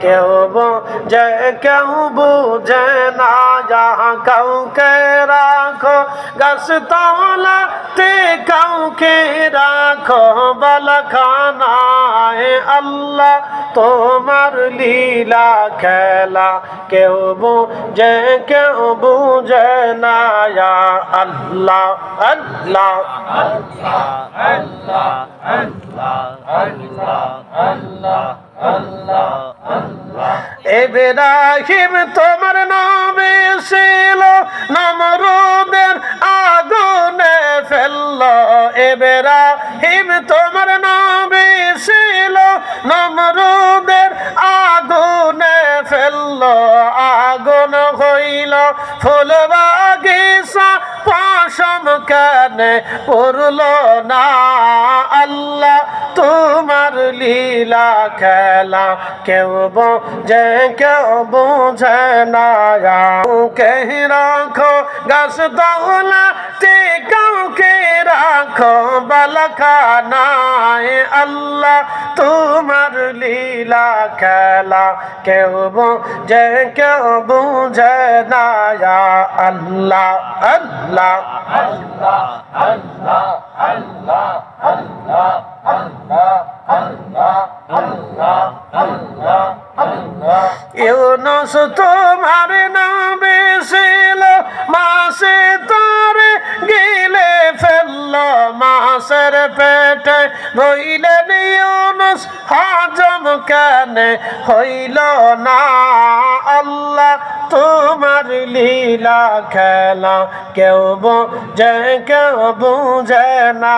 কেউ বুঝে কেউ বুঝে না কাউকে রাখো গাছতলাতে কাউকে রাখো বালখানায় আল্লাহ তোমার লীলা খেলা কেউ বুঝে কেউ বুঝে না আল্লাহ আল্লাহ আল্লাহ আল্লাহ আল্লাহ আল্লাহ আল্লাহ আল্লাহ ইব্রাহিম তোমার নামে ছিল নমরুদের আগুনে ফেললো ইব্রাহিম তোমার নামে ছিল নমরুদের আগুনে ফেললো আগুন হইল ফুল বাগিচা পশম কানে পড়লো না আল্লাহ তোমার লীলা খেলা কেউ বোঝে কেউ বোঝে না কাউকে রাখো গাছতলাতে কাউকে রাখো বালখানায় আল্লাহ তোমার লীলা খেলা কেউ বোঝে কেউ বোঝে না আল্লাহ আল্লাহ আল্লাহ আল্লাহ আল্লাহ আল্লাহ আল্লাহ আল্লাহ আল্লাহ আল্লাহ আল্লাহ ইউনুস তোমার নামে ছিল মাছে তারে গিলে ফেললো মাছের পেটে রইলেন ইউনুস হজম কেনে হইল না আল্লাহ তোমার লীলা খেলা কেউ বুঝে কেউ বুঝে না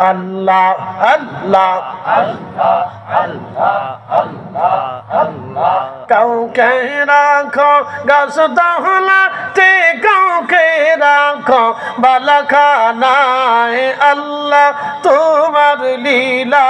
আল্লাহ আল্লাহ আল্লাহ আল্লাহ আল্লাহ আল্লাহ কাউকে রাখো গাছতলাতে কাউকে রাখো বালখানায় আল্লাহ তোমার লীলা